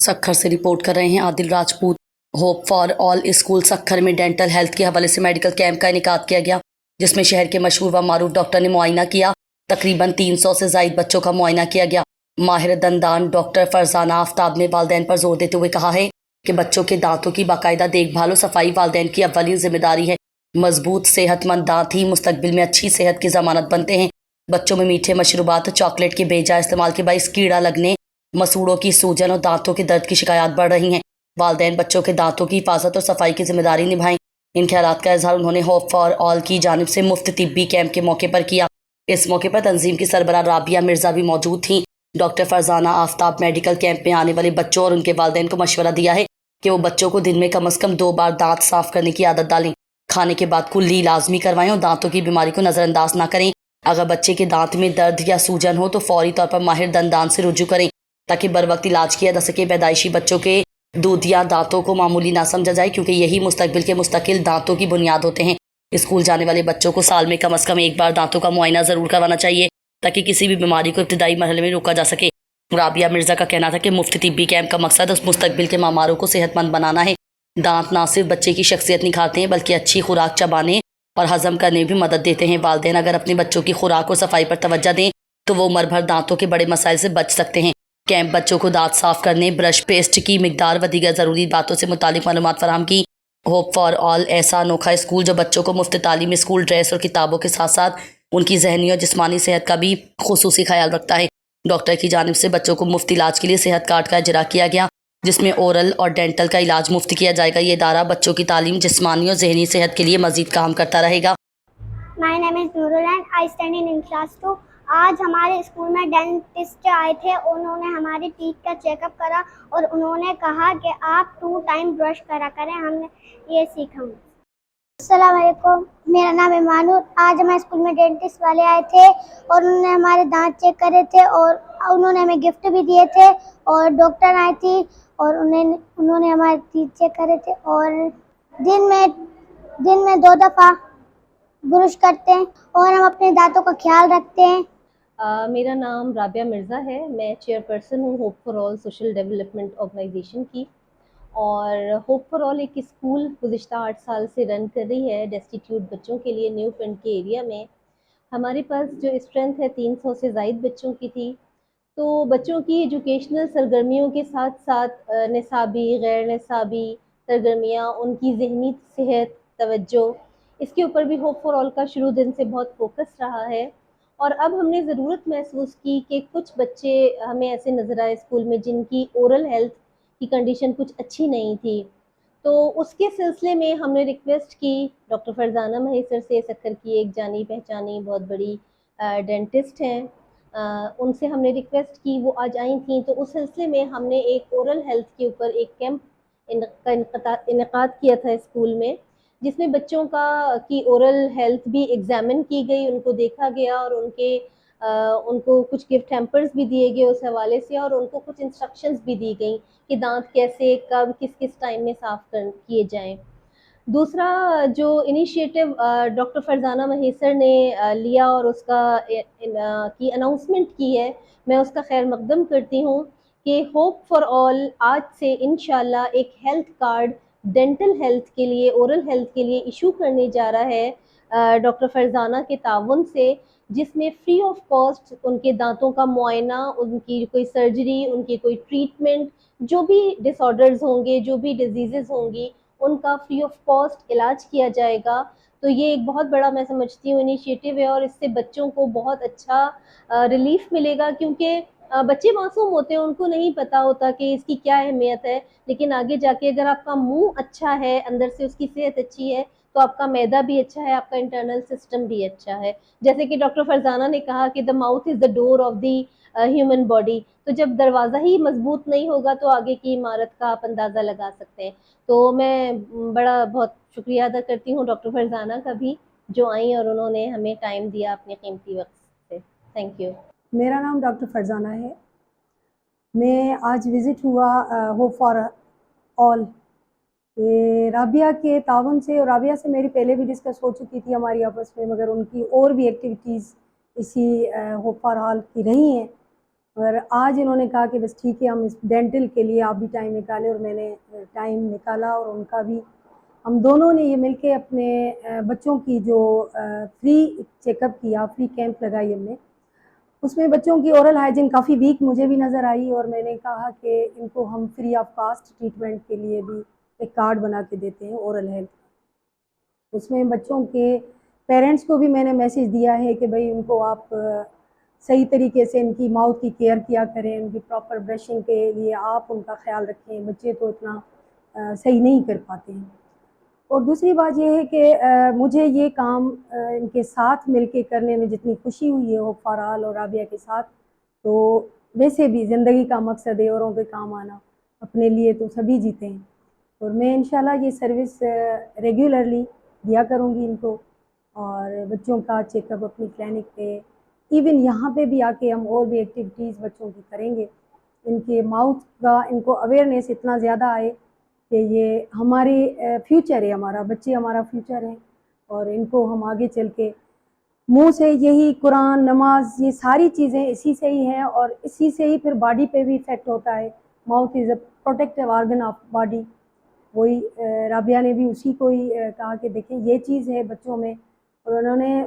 सखर से रिपोर्ट कर रहे हैं Adil Rajput. Hope for all school Sukkur में डेंटल हेल्थ के हवाले से मेडिकल कैंप का इनेकाद किया गया, जिसमें शहर के मशहूर व मारूफ डॉक्टर ने मुआयना किया। तकरीबन 300 से ज़ायद बच्चों का मुआयना किया गया। माहिर दंदान डॉक्टर फरजाना आफ्ताब ने वालिदैन पर जोर देते हुए कहा है कि बच्चों के दांतों की बाकायदा देखभाल और सफाई वालिदैन की अव्वलीन जिम्मेदारी है। मजबूत सेहतमंद दांत ही मुस्तकबिल में अच्छी सेहत की जमानत बनते हैं। बच्चों में मीठे मशरूबात, चॉकलेट के बेजा इस्तेमाल के बायस कीड़ा लगने, मसूड़ों की सूजन और दांतों के दर्द की शिकायत बढ़ रही हैं। वालिदैन बच्चों के दांतों की हिफाजत और सफाई की जिम्मेदारी निभाएं। इन ख्यालात का इजहार उन्होंने होप फॉर ऑल की जानिब से मुफ्त तिब्बी कैंप के मौके पर किया। इस मौके पर तंजीम की सरबराह राबिया मिर्ज़ा भी मौजूद थीं। Doctor Farzana Aftab medical camp में आने वाले बच्चों और उनके वालिदैन को मशवरा दिया है कि वो बच्चों को दिन में कम अज़ कम 2 बार दांत साफ़ करने की आदत डालें। खाने के बाद कुल्ली लाजमी करवाएं और दांतों की बीमारी को नज़रअंदाज ना करें। अगर बच्चे के दांत में दर्द या सूजन हो तो फौरी तौर पर माहिर दंदान से रुजू करें ताकि बर वक्त इलाज किया जा सके। पैदाइशी बच्चों के दूधिया दांतों को मामूली ना समझा जाए, क्योंकि यही मुस्तकबिल के मुस्तकिल दांतों की बुनियाद होते हैं। स्कूल जाने वाले बच्चों को साल में कम अज़ कम 1 बार दांतों का मुआयना ज़रूर करवाना चाहिए ताकि किसी भी बीमारी को इब्तदाई मरहले में रोका जा सके। राबिया मिर्ज़ा का कहना था कि मुफ्त तिब्बी कैंप का मकसद उस मुस्तकबिल के मामारों को सेहतमंद बनाना है। दांत ना सिर्फ बच्चे की शख्सियत निखारते हैं बल्कि अच्छी खुराक चबाने और हज़म करने में भी मदद देते हैं। वालिदैन अगर अपने बच्चों की खुराक और सफाई पर तवज्जो दें तो वो उम्र भर दांतों के बड़े मसाइल से बच सकते हैं। कैंप बच्चों को दांत साफ करने, ब्रश, पेस्ट की मिकदार व दीगर ज़रूरी बातों से मुतालिक मालूमात फराहम की। होप फॉर ऑल ऐसा अनोखा स्कूल जो बच्चों को मुफ्त तालीम, स्कूल ड्रेस और किताबों के साथ साथ उनकी जहनी और जिस्मानी सेहत का भी खुसूसी ख्याल रखता है। डॉक्टर की जानिब से बच्चों को मुफ्त इलाज के लिए सेहत कार्ड का इजरा किया गया, जिसमें ओरल और डेंटल का इलाज मुफ्त किया जाएगा। ये इदारा बच्चों की तालीम, जिस्मानी और जहनी सेहत के लिए मजीद काम करता रहेगा। My name is Noorul and I study in class 2। आज हमारे स्कूल में डेंटिस्ट आए थे। उन्होंने हमारे टीथ का चेकअप करा और उन्होंने कहा कि आप 2 टाइम ब्रश करा करें। हमने ये सीखा। अस्सलाम वालेकुम, मेरा नाम ईमानुर। आज हमारे स्कूल में डेंटिस्ट वाले आए थे और उन्होंने हमारे दांत चेक करे थे और उन्होंने हमें गिफ्ट भी दिए थे। और डॉक्टर आई थी और उन्होंने हमारे टीथ चेक करे थे। और दिन में 2 दफ़ा ब्रश करते हैं और हम अपने दांतों का ख्याल रखते हैं। मेरा नाम राबिया मिर्ज़ा है। मैं चेयरपर्सन हूँ hope for all social development organization की। और होप फॉर ऑल एक स्कूल गुज़िश्ता 8 साल से रन कर रही है डेस्टिट्यूट बच्चों के लिए न्यू पिंड के एरिया में। हमारे पास जो स्ट्रेंथ है 300 से ज़ायद बच्चों की थी। तो बच्चों की एजुकेशनल सरगर्मियों के साथ साथ निसाबी, गैर निसाबी सरगर्मियाँ, उनकी ज़हनी सेहत, तवज्जो, इसके ऊपर भी होप फॉर ऑल का शुरू दिन से बहुत फोकस रहा है। और अब हमने ज़रूरत महसूस की कि कुछ बच्चे हमें ऐसे नज़र आए स्कूल में जिनकी ओरल हेल्थ की कंडीशन कुछ अच्छी नहीं थी। तो उसके सिलसिले में हमने रिक्वेस्ट की डॉक्टर फरजाना महेसर से, सखर की एक जानी पहचानी बहुत बड़ी डेंटिस्ट हैं, उनसे हमने रिक्वेस्ट की, वो आज आई थी। तो उस सिलसिले में हमने एक ओरल हेल्थ के ऊपर एक कैंप का इनेकाद किया था स्कूल में, जिसमें बच्चों की ओरल हेल्थ भी एग्जामिन की गई, उनको देखा गया और उनको कुछ गिफ्ट हैम्पर्स भी दिए गए उस हवाले से, और उनको कुछ इंस्ट्रक्शंस भी दी गई कि दांत कैसे, कब, किस किस टाइम में साफ़ किए जाएं। दूसरा जो इनिशिएटिव डॉक्टर फरजाना महेसर ने लिया और उसका की अनाउंसमेंट की है, मैं उसका खैर मकदम करती हूँ कि होप फॉर ऑल आज से इंशाल्लाह एक हेल्थ कार्ड डेंटल हेल्थ के लिए, ओरल हेल्थ के लिए इशू करने जा रहा है डॉक्टर फरजाना के ताउन से, जिसमें फ्री ऑफ कॉस्ट उनके दांतों का मुआयना, उनकी कोई सर्जरी, उनकी कोई ट्रीटमेंट, जो भी डिसऑर्डर्स होंगे, जो भी डिजीज़ेज़ होंगी, उनका फ्री ऑफ कॉस्ट इलाज किया जाएगा। तो ये एक बहुत बड़ा, मैं समझती हूँ, इनिशिएटिव है और इससे बच्चों को बहुत अच्छा रिलीफ मिलेगा, क्योंकि बच्चे मासूम होते हैं, उनको नहीं पता होता कि इसकी क्या अहमियत है। लेकिन आगे जाके अगर आपका मुंह अच्छा है, अंदर से उसकी सेहत अच्छी है, तो आपका मैदा भी अच्छा है, आपका इंटरनल सिस्टम भी अच्छा है। जैसे कि डॉक्टर फरजाना ने कहा कि the mouth is the door of the human body. तो जब दरवाज़ा ही मजबूत नहीं होगा तो आगे की इमारत का आप अंदाज़ा लगा सकते हैं। तो मैं बहुत शुक्रिया अदा करती हूँ डॉक्टर फरजाना का भी, जो आई और उन्होंने हमें टाइम दिया अपने कीमती वक्त से। Thank you. मेरा नाम डॉक्टर फरजाना है। मैं आज विज़िट हुआ होप फॉर ऑल, ये राबिया के ताउन से, और राबिया से मेरी पहले भी डिस्कस हो चुकी थी हमारी आपस में, मगर उनकी और भी एक्टिविटीज़ इसी होप फॉर ऑल की रही हैं। اور آج انہوں نے کہا کہ بس ٹھیک ہے ہم اس ڈینٹل کے لیے آپ بھی ٹائم نکالیں، اور میں نے ٹائم نکالا، اور ان کا بھی ہم دونوں نے یہ مل کے اپنے بچوں کی جو فری چیک اپ کیا، فری کیمپ لگائی ہم نے، اس میں بچوں کی اورل ہائیجین کافی ویک مجھے بھی نظر آئی، اور میں نے کہا کہ ان کو ہم فری آف کاسٹ ٹریٹمنٹ کے لیے بھی ایک کارڈ بنا کے دیتے ہیں اورل ہیلتھ۔ اس میں بچوں کے پیرنٹس کو بھی میں نے میسیج دیا ہے کہ بھئی ان کو آپ صحیح طریقے سے ان کی ماؤتھ کی کیئر کیا کریں، ان کی پراپر برشنگ کے لیے آپ ان کا خیال رکھیں، بچے تو اتنا صحیح نہیں کر پاتے ہیں۔ اور دوسری بات یہ ہے کہ مجھے یہ کام ان کے ساتھ مل کے کرنے میں جتنی خوشی ہوئی ہے ہوپ فار آل اور رابعہ کے ساتھ، تو ویسے بھی زندگی کا مقصد ہے اوروں کے کام آنا، اپنے لیے تو سبھی جیتے ہیں، اور میں انشاءاللہ یہ سروس ریگولرلی دیا کروں گی ان کو، اور بچوں کا چیک اپ اپنی کلینک پہ، ایون یہاں پہ بھی آ کے ہم اور بھی ایکٹیویٹیز بچوں کی کریں گے، ان کے ماؤتھ کا ان کو اویئرنیس اتنا زیادہ آئے کہ یہ ہمارے فیوچر ہے، ہمارا بچے ہمارا فیوچر ہے، اور ان کو ہم آگے چل کے منہ سے یہی قرآن نماز یہ ساری چیزیں اسی سے ہی ہیں، اور اسی سے ہی پھر باڈی پہ بھی افیکٹ ہوتا ہے۔ Mouth is a protective organ of body, وہی رابعہ نے بھی اسی کو ہی کہا کہ دیکھیں یہ چیز ہے بچوں میں، اور انہوں نے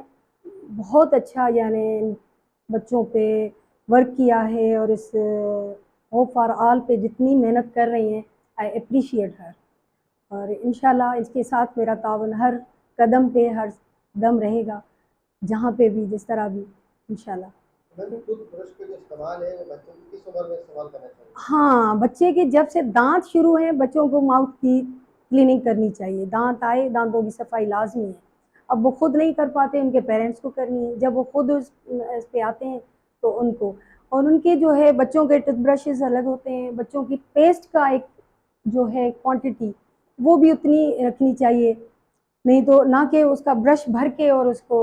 بہت اچھا یعنی بچوں پہ ورک کیا ہے، اور اس ہوپ فار آل پہ جتنی محنت کر رہی ہیں آئی اپریشیٹ ہر، اور انشاءاللہ اس کے ساتھ میرا تعاون ہر قدم پہ ہر دم رہے گا، جہاں پہ بھی جس طرح بھی انشاءاللہ۔ ٹوتھ برش کا جو استعمال ہے وہ بچوں کی کس عمر میں استعمال کرنا چاہیے؟ ہاں، بچے کے جب سے دانت شروع ہیں بچوں کو ماؤتھ کی کلیننگ کرنی چاہیے، دانت آئے دانتوں کی صفائی لازمی ہے، اب وہ خود نہیں کر پاتے ان کے پیرنٹس کو کرنی ہے، جب وہ خود اس پہ آتے ہیں تو ان کو، اور ان کے جو ہے بچوں کے ٹوتھ برشز الگ ہوتے ہیں، بچوں کی پیسٹ کا ایک جو ہے کوانٹٹی وہ بھی اتنی رکھنی چاہیے، نہیں تو نہ کہ اس کا برش بھر کے اور اس کو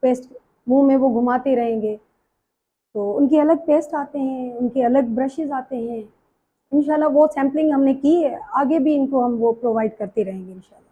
پیسٹ منہ میں وہ گھماتے رہیں گے، تو ان کے الگ پیسٹ آتے ہیں، ان کے الگ برشز آتے ہیں، انشاءاللہ وہ سیمپلنگ ہم نے کی ہے، آگے بھی ان کو ہم وہ پرووائڈ کرتے رہیں گے انشاءاللہ۔